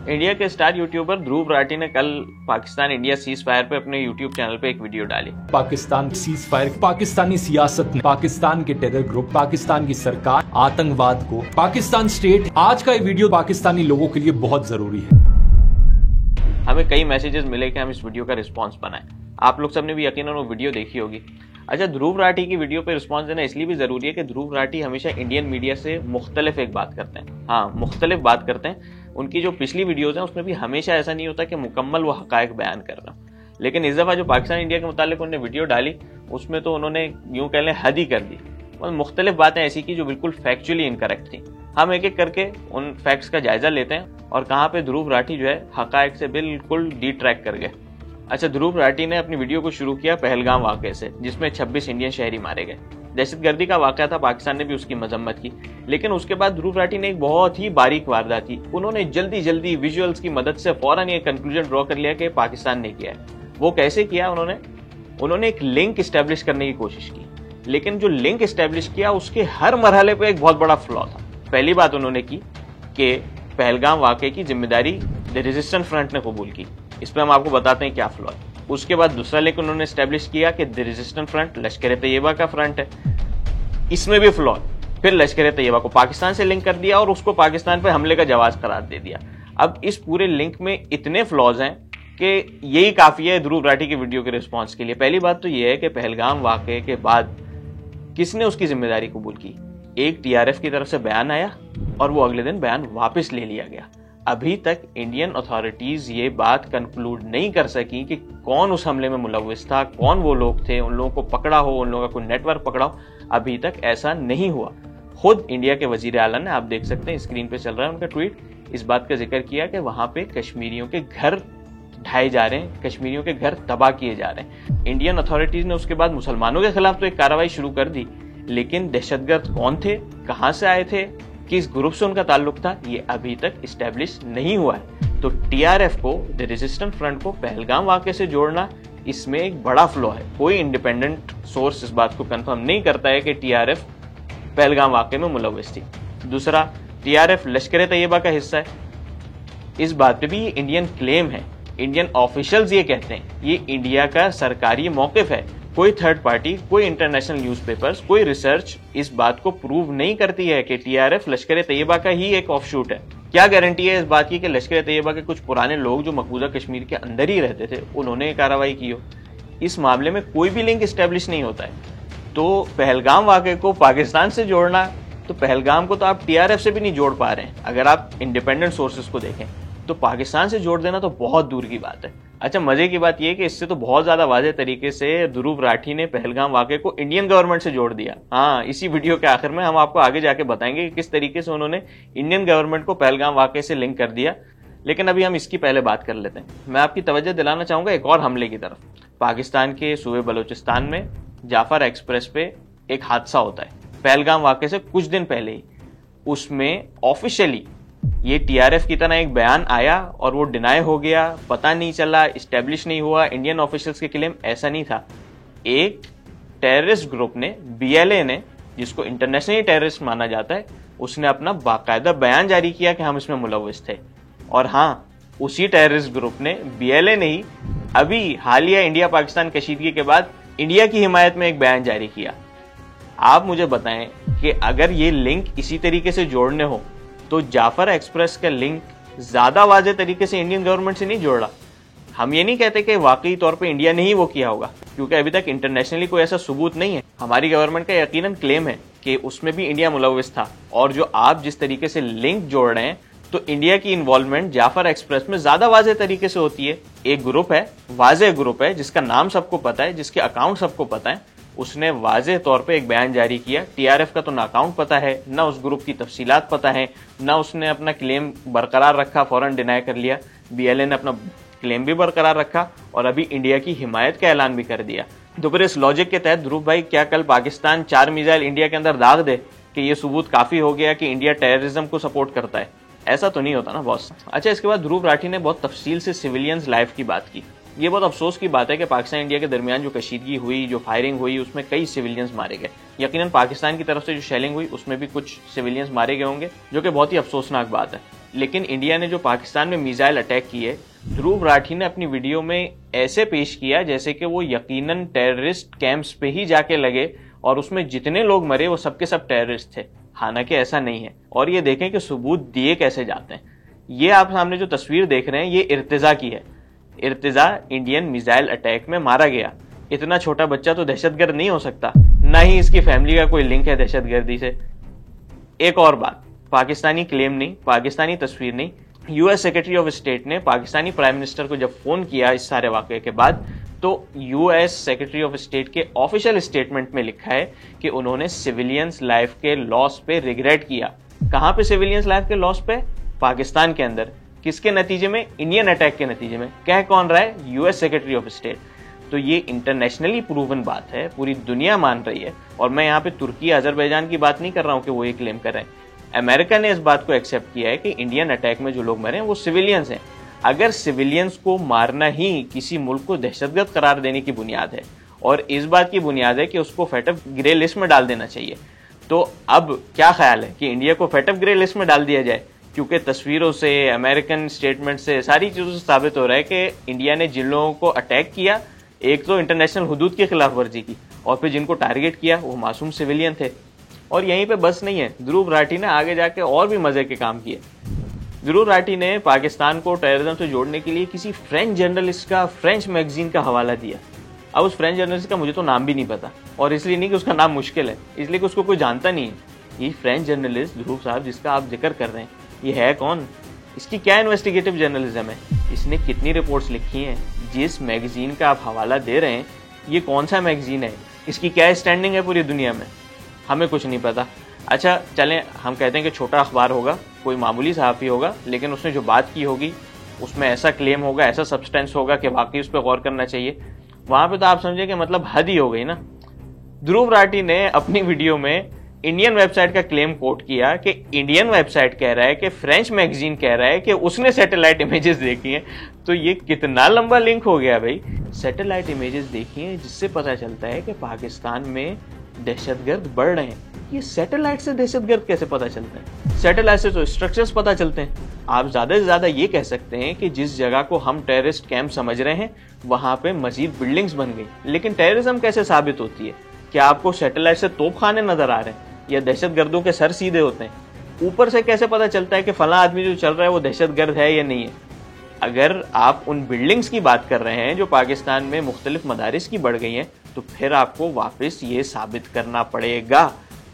India के star YouTuber Dhruv Rathee ने कल पाकिस्तान इंडिया सीज फायर पे अपने यूट्यूब चैनल पे एक वीडियो डाली। पाकिस्तान सीज फायर, पाकिस्तानी सियासत ने, पाकिस्तान के टेरर ग्रुप, पाकिस्तान की सरकार, आतंकवाद को, पाकिस्तान स्टेट। आज का ये वीडियो पाकिस्तानी लोगों के लिए बहुत जरूरी है। हमें कई मैसेजेस मिले कि हम इस वीडियो का रिस्पॉन्स बनाएं। आप लोग सबने भी यकीनन वो वीडियो देखी होगी। अच्छा, ध्रुव राठी की वीडियो पे रिस्पॉन्स देना इसलिए भी जरूरी है कि ध्रुव राठी हमेशा इंडियन मीडिया से मुख्तलिफ एक बात करते हैं। हाँ, मुख्तलिफ बात करते हैं। उनकी जो पिछली वीडियोज हैं उसमें भी हमेशा ऐसा नहीं होता कि मुकम्मल वो हकायक बयान कर रहे हैं, लेकिन इस दफा जो पाकिस्तान इंडिया के मुतालिक उन्होंने वीडियो डाली उसमें तो उन्होंने यूं कह लें हद ही कर दी। और मुख्तलिफ बातें ऐसी की जो बिल्कुल फैक्चुअली इनकरेक्ट थी। हम एक एक करके उन फैक्ट्स का जायजा लेते हैं और कहाँ पे ध्रुव राठी जो है हकायक से बिल्कुल डिट्रैक कर गए। अच्छा, ध्रुव राठी ने अपनी वीडियो को शुरू किया पहलगाम वाक़े से, जिसमें 26 इंडियन शहरी मारे गए। दहशतगर्दी का वाक़या था, पाकिस्तान ने भी उसकी मजम्मत की, लेकिन उसके बाद ध्रुव राठी ने एक बहुत ही बारीक वारदात की। उन्होंने जल्दी जल्दी विजुअल्स की मदद से फौरन ये कंक्लूजन ड्रॉ कर लिया कि पाकिस्तान ने किया है। वो कैसे किया? उन्होंने एक लिंक इस्टेब्लिश करने की कोशिश की, लेकिन जो लिंक इस्टेब्लिश किया उसके हर मरहले पे एक बहुत बड़ा फ्लॉ था। पहली बात उन्होंने की कि पहलगाम वाक़े की जिम्मेदारी द रेजिस्टेंस फ्रंट ने कबूल की। इस पर हम आपको बताते हैं क्या फ्लॉ है। उसके बाद दूसरा लिंक उन्होंने एस्टेब्लिश किया कि द रेजिस्टेंस फ्रंट लश्कर तैयबा का फ्रंट है, इसमें भी फ्लॉ है। फिर लश्कर तैयबा को पाकिस्तान से लिंक कर दिया और उसको पाकिस्तान पे हमले का जवाब करार दे दिया। अब इस पूरे लिंक में इतने फ्लॉज हैं कि यही काफी है ध्रुव राठी की वीडियो के रिस्पॉन्स के लिए। पहली बात तो यह है कि पहलगाम वाक़े के बाद किसने उसकी जिम्मेदारी कबूल की? एक टीआरएफ की तरफ से बयान आया और वो अगले दिन बयान वापस ले लिया गया। अभी तक इंडियन अथॉरिटीज ये बात कंक्लूड नहीं कर सकी कि कौन उस हमले में मुलव्विस था, कौन वो लोग थे, उन लोगों को पकड़ा हो, उन लोगों का कोई नेटवर्क पकड़ा हो। अभी तक ऐसा नहीं हुआ। खुद इंडिया के वजीर आला ने, आप देख सकते हैं स्क्रीन पे चल रहा है उनका ट्वीट, इस बात का जिक्र किया कि वहां पे कश्मीरियों के घर ढाए जा रहे हैं, कश्मीरियों के घर तबाह किए जा रहे हैं। इंडियन अथॉरिटीज ने उसके बाद मुसलमानों के खिलाफ तो एक कार्रवाई शुरू कर दी, लेकिन दहशतगर्द कौन थे, कहां से आए थे, किस ग्रुप से उनका ताल्लुक था, ये अभी तक इस्टेब्लिश नहीं हुआ है। तो टीआरएफ को, द रेजिस्टेंस फ्रंट को पहलगाम वाक़े से जोड़ना, इसमें एक बड़ा फ्लॉ है। कोई इंडिपेंडेंट सोर्स इस बात को कंफर्म नहीं करता है कि टीआरएफ पहलगाम वाक़े में मुलव्विस थी। दूसरा, टीआरएफ लश्कर तैयबा का हिस्सा है, इस बात पे भी ये इंडियन क्लेम है। इंडियन ऑफिशियल्स ये कहते हैं, ये इंडिया का सरकारी मौकिफ है। कोई थर्ड पार्टी, कोई इंटरनेशनल न्यूज़पेपर्स, कोई रिसर्च इस बात को प्रूव नहीं करती है कि टीआरएफ लश्कर तैयबा का ही एक ऑफशूट है। क्या गारंटी है इस बात की कि लश्कर तैयबा के कुछ पुराने लोग जो मकबूजा कश्मीर के अंदर ही रहते थे उन्होंने कार्रवाई की हो? इस मामले में कोई भी लिंक इस्टेब्लिश नहीं होता है। तो पहलगाम वाक़े को पाकिस्तान से जोड़ना, तो पहलगाम को तो आप टीआरएफ से भी नहीं जोड़ पा रहे हैं। अगर आप इंडिपेंडेंट सोर्सेज को देखें तो पाकिस्तान से जोड़ देना तो बहुत दूर की बात है। अच्छा, मजे की बात यह है कि इससे तो बहुत ज्यादा वाज़ेह तरीके से ध्रुव राठी ने पहलगाम वाक़े को इंडियन गवर्नमेंट से जोड़ दिया। हाँ, इसी वीडियो के आखिर में हम आपको आगे जाके बताएंगे कि किस तरीके से उन्होंने इंडियन गवर्नमेंट को पहलगाम वाक़े से लिंक कर दिया। लेकिन अभी हम इसकी पहले बात कर लेते हैं। मैं आपकी तवज्जो दिलाना चाहूंगा एक और हमले की तरफ। पाकिस्तान के सूबे बलोचिस्तान में जाफर एक्सप्रेस पे एक हादसा होता है पहलगाम वाक़े से कुछ दिन पहले ही। उसमें ऑफिशियली ये टीआरएफ की तरह एक बयान आया और वो डिनाई हो गया, पता नहीं चला, इस्टेब्लिश नहीं हुआ। इंडियन ऑफिशियल्स के क्लेम ऐसा नहीं था। एक टेररिस्ट ग्रुप ने, बीएलए ने, जिसको इंटरनेशनली टेररिस्ट माना जाता है, उसने अपना बाकायदा बयान जारी किया कि हम इसमें मुलव्विस थे। और हाँ, उसी टेररिस्ट ग्रुप ने, बीएलए ने ही अभी हालिया इंडिया पाकिस्तान कशीदगी के बाद इंडिया की हिमायत में एक बयान जारी किया। आप मुझे बताएं कि अगर ये लिंक इसी तरीके से जोड़ने हो तो जाफर एक्सप्रेस का लिंक ज्यादा वाज़ेह तरीके से इंडियन गवर्नमेंट से नहीं जोड़ रहा। हम ये नहीं कहते कि वाकई तौर पे इंडिया ने ही वो किया होगा, क्योंकि अभी तक इंटरनेशनली कोई ऐसा सबूत नहीं है। हमारी गवर्नमेंट का यकीनन क्लेम है कि उसमें भी इंडिया मुलव्विस था। और जो आप जिस तरीके से लिंक जोड़ रहे हैं, तो इंडिया की इन्वॉल्वमेंट जाफर एक्सप्रेस में ज्यादा वाज़ेह तरीके से होती है। एक ग्रुप है, वाज़ेह ग्रुप है, जिसका नाम सबको पता है, जिसके अकाउंट सबको पता है, उसने वाज़ेह तौर पे एक बयान जारी किया। टीआरएफ का तो ना अकाउंट पता है, ना उस ग्रुप की तफसीलात पता है, ना उसने अपना क्लेम बरकरार रखा, फौरन डिनाई कर लिया। बीएलए ने अपना क्लेम भी बरकरार रखा और अभी इंडिया की हिमायत का ऐलान भी कर दिया। तो फिर इस लॉजिक के तहत ध्रुव भाई, क्या कल पाकिस्तान 4 मिसाइल इंडिया के अंदर दाग दे कि ये सबूत काफी हो गया कि इंडिया टेररिज्म को सपोर्ट करता है? ऐसा तो नहीं होता ना बॉस। अच्छा, इसके बाद ध्रुव राठी ने बहुत तफसील से सिविलियंस लाइफ की बात की। ये बहुत अफसोस की बात है कि पाकिस्तान इंडिया के दरमियान जो कशीदगी हुई, जो फायरिंग हुई, उसमें कई सिविलियंस मारे गए। यकीनन पाकिस्तान की तरफ से जो शेलिंग हुई उसमें भी कुछ सिविलियंस मारे गए होंगे, जो कि बहुत ही अफसोसनाक बात है। लेकिन इंडिया ने जो पाकिस्तान में मिसाइल अटैक किए, ध्रुव राठी ने अपनी वीडियो में ऐसे पेश किया जैसे कि वो यकीनन टेररिस्ट कैंप्स पे ही जाके लगे और उसमें जितने लोग मरे वो सबके सब टेररिस्ट थे। हालांकि ऐसा नहीं है। और ये देखें कि सबूत दिए कैसे जाते हैं। ये आप सामने जो तस्वीर देख रहे हैं ये इर्तिजा की है। इर्तिजा इंडियन मिसाइल अटैक में मारा गया। इतना छोटा बच्चा तो दहशतगर्द नहीं हो सकता, ना ही इसकी फैमिली का कोई लिंक है दहशतगर्दी से। एक और बात, पाकिस्तानी क्लेम नहीं, पाकिस्तानी तस्वीर नहीं, यूएस सेक्रेटरी ऑफ स्टेट ने पाकिस्तानी प्राइम मिनिस्टर को जब फोन किया इस सारे वाकये के बाद, तो यूएस सेक्रेटरी ऑफ स्टेट के ऑफिशियल स्टेटमेंट में लिखा है कि उन्होंने सिविलियंस लाइफ के लॉस पे रिग्रेट किया। कहां पे सिविलियंस लाइफ के लॉस पे? पाकिस्तान के अंदर। किसके नतीजे में? इंडियन अटैक के नतीजे में। कह कौन रहा है? US secretary of state. तो ये इंटरनेशनली प्रूवन बात है, पूरी दुनिया मान रही है। और मैं यहाँ पे तुर्की अजरबैजान की बात नहीं कर रहा हूँ कि वो ये क्लेम कर रहे हैं। अमेरिका ने इस बात को एक्सेप्ट किया है कि इंडियन अटैक में जो लोग मरे हैं वो सिविलियंस हैं। अगर सिविलियंस को मारना ही किसी मुल्क को दहशतगर्द करार देने की बुनियाद है और इस बात की बुनियाद है कि उसको फेटअप ग्रे लिस्ट में डाल देना चाहिए, तो अब क्या ख्याल है कि इंडिया को फेटअप ग्रे लिस्ट में डाल दिया जाए? क्योंकि तस्वीरों से, अमेरिकन स्टेटमेंट से, सारी चीजों से साबित हो रहा है कि इंडिया ने जिन लोगों को अटैक किया, एक तो इंटरनेशनल हुदूद की खिलाफ वर्जी की और फिर जिनको टारगेट किया वो मासूम सिविलियन थे। और यहीं पे बस नहीं है, ध्रुव राठी ने आगे जाके और भी मजे के काम किए। ध्रुव राठी ने पाकिस्तान को टेररिज्म से जोड़ने के लिए किसी फ्रेंच जर्नलिस्ट का, फ्रेंच मैगजीन का हवाला दिया। अब उस फ्रेंच जर्नलिस्ट का मुझे तो नाम भी नहीं पता, और इसलिए नहीं कि उसका नाम मुश्किल है, इसलिए कि उसको कोई जानता नहीं है। ये फ्रेंच जर्नलिस्ट ध्रुव साहब जिसका आप जिक्र कर रहे हैं, ये है कौन? इसकी क्या इन्वेस्टिगेटिव जर्नलिज्म है? इसने कितनी रिपोर्ट्स लिखी हैं? जिस मैगजीन का आप हवाला दे रहे हैं ये कौन सा मैगजीन है? इसकी क्या स्टैंडिंग है पूरी दुनिया में? हमें कुछ नहीं पता। अच्छा चलें, हम कहते हैं कि छोटा अखबार होगा, कोई मामूली सहाफ़ी होगा, लेकिन उसने जो बात की होगी उसमें ऐसा क्लेम होगा, ऐसा सब्सटेंस होगा कि वाकई उस पर गौर करना चाहिए। वहां पे तो आप समझे कि मतलब हद ही हो गई ना। ध्रुव राठी ने अपनी वीडियो में इंडियन वेबसाइट का क्लेम कोट किया कि इंडियन वेबसाइट कह रहा है कि फ्रेंच मैगजीन कह रहा है कि उसने सैटेलाइट इमेजेस देखी हैं। तो ये कितना लंबा लिंक हो गया भाई। सैटेलाइट इमेजेस देखी हैं जिससे पता चलता है कि पाकिस्तान में दहशतगर्द बढ़ रहे हैं। ये सैटेलाइट से दहशतगर्द कैसे पता चलते हैं? सैटेलाइट से तो स्ट्रक्चर्स पता चलते हैं। आप ज्यादा से ज्यादा ये कह सकते हैं कि जिस जगह को हम टेररिस्ट कैंप समझ रहे हैं वहां पे मजीद बिल्डिंग्स बन गई। लेकिन टेररिज्म कैसे साबित होती है? क्या आपको सैटेलाइट से तोपखाने नजर आ रहे हैं या दहशतगर्दों के सर सीधे होते हैं? ऊपर से कैसे पता चलता है कि फला आदमी जो चल रहा है वो दहशतगर्द है या नहीं है? अगर आप उन बिल्डिंग्स की बात कर रहे हैं जो पाकिस्तान में मुख्तलिफ मदारिस की बढ़ गई हैं, तो फिर आपको वापस ये साबित करना पड़ेगा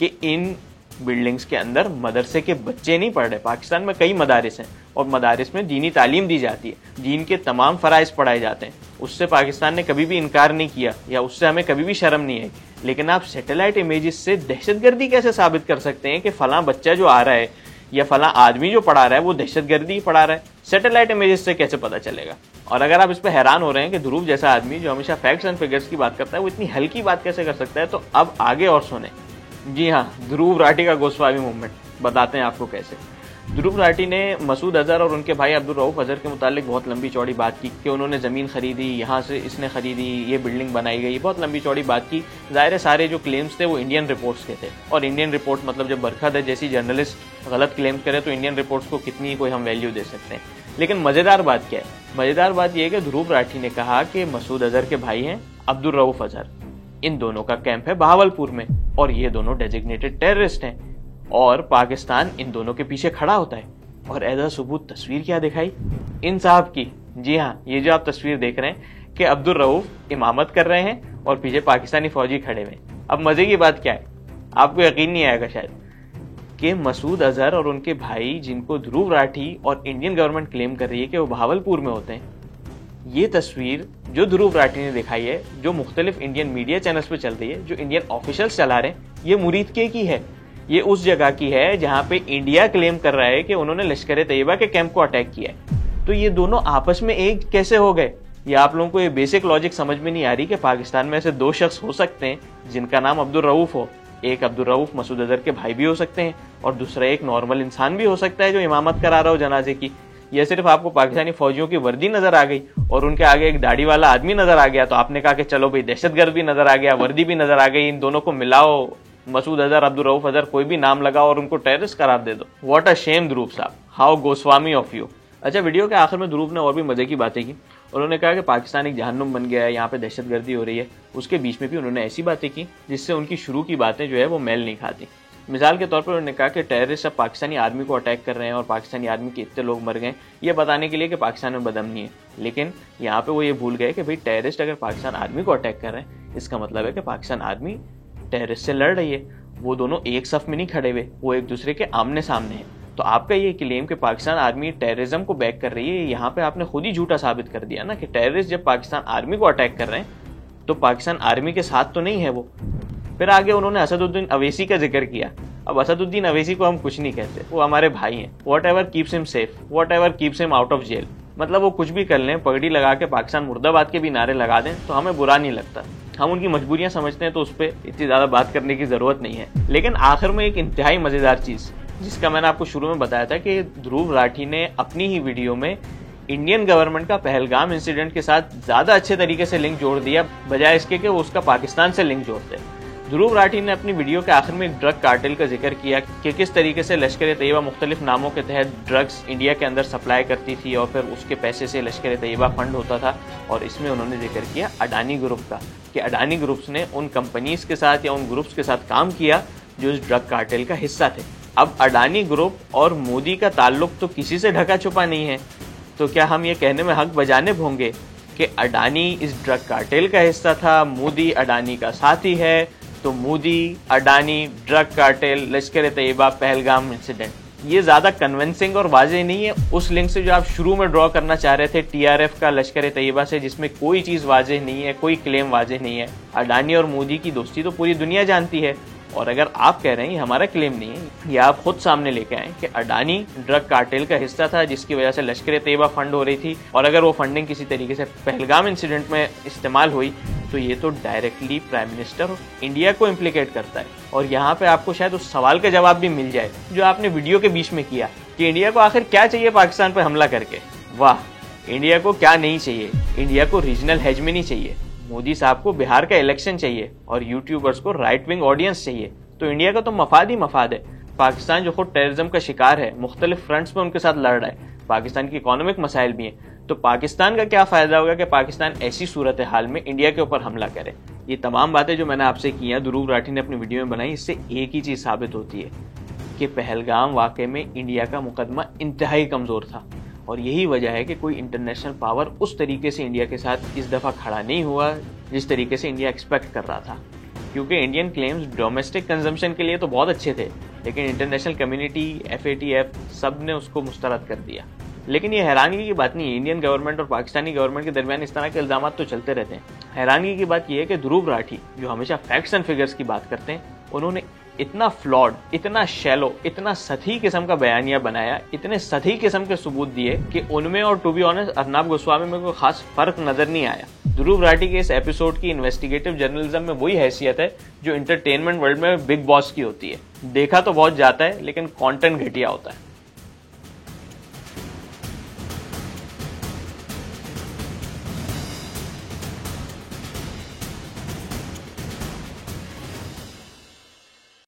कि इन बिल्डिंग्स के अंदर मदरसे के बच्चे नहीं पढ़ रहे। पाकिस्तान में कई मदारिस हैं और मदारिस में दीनी तालीम दी जाती है, दीन के तमाम फ़राइज़ पढ़ाए जाते हैं। उससे पाकिस्तान ने कभी भी इनकार नहीं किया या उससे हमें कभी भी शर्म नहीं आई। लेकिन आप सैटेलाइट इमेजेस से दहशतगर्दी कैसे साबित कर सकते हैं कि फला बच्चा जो आ रहा है या फला आदमी जो पढ़ा रहा है वो दहशतगर्दी ही पढ़ा रहा है? सैटेलाइट इमेजेस से कैसे पता चलेगा? और अगर आप इस पर हैरान हो रहे हैं कि ध्रुव जैसा आदमी जो हमेशा फैक्ट्स एंड फिगर्स की बात करता है वो इतनी हल्की बात कैसे कर सकता है, तो अब आगे और सुने। जी हाँ, ध्रुव राठी का गोस्वामी मूवमेंट बताते हैं आपको कैसे। ध्रुव राठी ने मसूद अजहर और उनके भाई अब्दुल रऊफ अजहर के मुतालिक बहुत लंबी चौड़ी बात की कि उन्होंने ज़मीन खरीदी, यहाँ से इसने खरीदी, ये बिल्डिंग बनाई गई, बहुत लंबी चौड़ी बात की। ज़ाहिर है सारे जो क्लेम्स थे वो इंडियन रिपोर्ट्स के थे, और इंडियन रिपोर्ट मतलब जब बरखत है जैसी जर्नलिस्ट गलत क्लेम करे तो इंडियन रिपोर्ट्स को कितनी कोई हम वैल्यू दे सकते हैं। लेकिन मज़ेदार बात क्या है? मज़ेदार बात यह है कि ध्रुव राठी ने कहा कि मसूद अजहर के भाई हैं अब्दुल रऊफ अजहर, इन दोनों का कैंप है बहावलपुर में और ये दोनों डेजिग्नेटेड टेररिस्ट हैं और पाकिस्तान इन दोनों के पीछे खड़ा होता है। और एज अ सबूत तस्वीर क्या दिखाई इन साहब की? जी हाँ, ये जो आप तस्वीर देख रहे हैं कि अब्दुल रऊफ इमामत कर रहे हैं और पीछे पाकिस्तानी फौजी खड़े हुए। अब मजे की बात क्या है, आपको यकीन नहीं आएगा शायद, कि मसूद अजहर और उनके भाई जिनको ध्रुव राठी और इंडियन गवर्नमेंट क्लेम कर रही है कि वो बहावलपुर में होते हैं, ये तस्वीर जो ध्रुव राठी ने दिखाई है, जो मुख्तलिफ इंडियन मीडिया चैनल्स पे चल रही है, जो इंडियन ऑफिशियल्स चला रहे हैं, ये मुरीदके की है। ये उस जगह की है जहां पे इंडिया क्लेम कर रहा है कि उन्होंने लश्कर तैयबा के कैंप को अटैक किया है। तो ये दोनों आपस में एक कैसे हो गए? ये आप लोगों को ये बेसिक लॉजिक समझ में नहीं आ रही कि पाकिस्तान में ऐसे दो शख्स हो सकते हैं जिनका नाम अब्दुल रऊफ हो। एक अब्दुल रऊफ मसूद अजहर के भाई भी हो सकते हैं और दूसरा एक नॉर्मल इंसान भी हो सकता है जो इमामत करा रहा हो जनाजे की। या सिर्फ आपको पाकिस्तानी फौजियों की वर्दी नजर आ गई और उनके आगे एक दाढ़ी वाला आदमी नजर आ गया तो आपने कहा कि चलो भाई दहशतगर्द भी नजर आ गया, वर्दी भी नजर आ गई, इन दोनों को मिलाओ मसूद अजहर, अब्दुल रऊफ अजहर, कोई भी नाम लगा और उनको टेररिस्ट करार दे दो। व्हाट अ शेम ध्रुव साहब, हाउ गोस्वामी ऑफ यू। अच्छा, वीडियो के आखिर में ध्रुव ने और भी मजे की बातें की। उन्होंने कहा कि पाकिस्तान एक जहन्नुम बन गया है, यहाँ पे दहशतगर्दी हो रही है। उसके बीच में भी उन्होंने ऐसी बातें की जिससे उनकी शुरू की बातें जो है वो मेल नहीं खाती। मिसाल के तौर पर उन्होंने कहा कि टेररिस्ट अब पाकिस्तानी आर्मी को अटैक कर रहे हैं और पाकिस्तानी आर्मी के इतने लोग मर गए, ये बताने के लिए कि पाकिस्तान में बदअमनी है। लेकिन यहाँ पे वो ये भूल गए कि भाई टेररिस्ट अगर पाकिस्तान आर्मी को अटैक कर रहे हैं, इसका मतलब है कि पाकिस्तान आर्मी टेररिस्ट से लड़ रही है। वो दोनों एक सफ में नहीं खड़े हुए, वो एक दूसरे के आमने सामने हैं। तो आपका ये क्लेम कि पाकिस्तान आर्मी टेररिज्म को बैक कर रही है, यहाँ पे आपने खुद ही झूठा साबित कर दिया ना कि टेररिस्ट जब पाकिस्तान आर्मी को अटैक कर रहे हैं तो पाकिस्तान आर्मी के साथ तो नहीं है वो। फिर आगे उन्होंने असदुद्दीन अवैसी का जिक्र किया। अब असदुद्दीन अवैसी को हम कुछ नहीं कहते, वो हमारे भाई हैं। Whatever keeps him safe, whatever keeps him out of jail. मतलब वो कुछ भी कर लें, पगड़ी लगा के पाकिस्तान मुर्दाबाद के भी नारे लगा दें तो हमें बुरा नहीं लगता। हम उनकी मजबूरियां समझते हैं तो उस पर इतनी ज़्यादा बात करने की ज़रूरत नहीं है। लेकिन आखिर में एक इंतहाई मज़ेदार चीज़ जिसका मैंने आपको शुरू में बताया था कि ध्रुव राठी ने अपनी ही वीडियो में इंडियन गवर्नमेंट का पहलगाम इंसिडेंट के साथ ज़्यादा अच्छे तरीके से लिंक जोड़ दिया, बजाय इसके कि वो उसका पाकिस्तान से लिंक जोड़ते। ध्रुव राठी ने अपनी वीडियो के आखिर में एक ड्रग कार्टेल का जिक्र किया कि किस तरीके से लश्कर तैयबा मुख्तलिफ नामों के तहत ड्रग्स इंडिया के अंदर सप्लाई करती थी और फिर उसके पैसे से लश्कर तैयबा फंड होता था। और इसमें उन्होंने जिक्र किया अडानी ग्रुप का, कि अडानी ग्रुप्स ने उन कंपनीज के साथ या उन ग्रुप्स के साथ काम किया जो इस ड्रग कार्टेल का हिस्सा थे। अब अडानी ग्रुप और मोदी का ताल्लुक तो किसी से ढका छुपा नहीं है, तो क्या हम ये कहने में हक बजानिब होंगे कि अडानी इस ड्रग कार्टेल का हिस्सा था, मोदी अडानी का साथी है, तो मोदी, अडानी, ड्रग कार्टेल, लश्कर तैयबा, पहलगाम इंसिडेंट, ये ज़्यादा कन्विंसिंग और वाजे नहीं है उस लिंक से जो आप शुरू में ड्रॉ करना चाह रहे थे टीआरएफ का लश्कर तैयबा से, जिसमें कोई चीज़ वाजे नहीं है, कोई क्लेम वाजे नहीं है। अडानी और मोदी की दोस्ती तो पूरी दुनिया जानती है। और अगर आप कह रहे हैं ये हमारा क्लेम नहीं है, या आप खुद सामने लेके आए कि अडानी ड्रग कार्टेल का हिस्सा था जिसकी वजह से लश्कर तैयबा फंड हो रही थी, और अगर वो फंडिंग किसी तरीके से पहलगाम इंसिडेंट में इस्तेमाल हुई तो ये तो डायरेक्टली प्राइम मिनिस्टर इंडिया को इम्प्लीकेट करता है। और यहाँ पे आपको शायद उस सवाल का जवाब भी मिल जाए जो आपने वीडियो के बीच में किया कि इंडिया को आखिर क्या चाहिए पाकिस्तान पर हमला करके। वाह, इंडिया को क्या नहीं चाहिए? इंडिया को रीजनल हेजमनी चाहिए, मोदी साहब को बिहार का इलेक्शन चाहिए और यूट्यूबर्स को राइट विंग ऑडियंस चाहिए। तो इंडिया का तो मफाद ही मफाद है। पाकिस्तान जो खुद टेररिज्म का शिकार है, मुख्तलिफ फ्रंट्स में उनके साथ लड़ रहा है, पाकिस्तान की इकोनॉमिक मसाइल भी हैं, तो पाकिस्तान का क्या फ़ायदा होगा कि पाकिस्तान ऐसी सूरत हाल में इंडिया के ऊपर हमला करे। ये तमाम बातें जो मैंने आपसे की हैं, ध्रुव राठी ने अपनी वीडियो में बनाई, इससे एक ही चीज़ साबित होती है कि पहलगाम वाक़े में इंडिया का मुकदमा इंतहाई कमज़ोर था। और यही वजह है कि कोई इंटरनेशनल पावर उस तरीके से इंडिया के साथ इस दफ़ा खड़ा नहीं हुआ जिस तरीके से इंडिया एक्सपेक्ट कर रहा था। क्योंकि इंडियन क्लेम्स डोमेस्टिक कंजम्पशन के लिए तो बहुत अच्छे थे, लेकिन इंटरनेशनल कम्युनिटी, FATF सब ने उसको मुस्तरद कर दिया। लेकिन ये हैरानगी की बात नहीं है, इंडियन गवर्नमेंट और पाकिस्तानी गवर्नमेंट के दरमियान इस तरह के इल्ज़ाम तो चलते रहते हैं। हैरानगी की बात यह है कि ध्रुव राठी जो हमेशा फैक्ट्स एंड फिगर्स की बात करते हैं, उन्होंने इतना फ्लॉड, इतना शैलो, इतना सतही किस्म का बयानिया बनाया, इतने सतही किस्म के सबूत दिए कि उनमें और to be honest Arnab Goswami में कोई खास फर्क नजर नहीं आया। ध्रुव राठी के इस एपिसोड की इन्वेस्टिगेटिव जर्नलिज्म में वही हैसियत है जो इंटरटेनमेंट वर्ल्ड में बिग बॉस की होती है। देखा तो बहुत जाता है लेकिन कंटेंट घटिया होता है।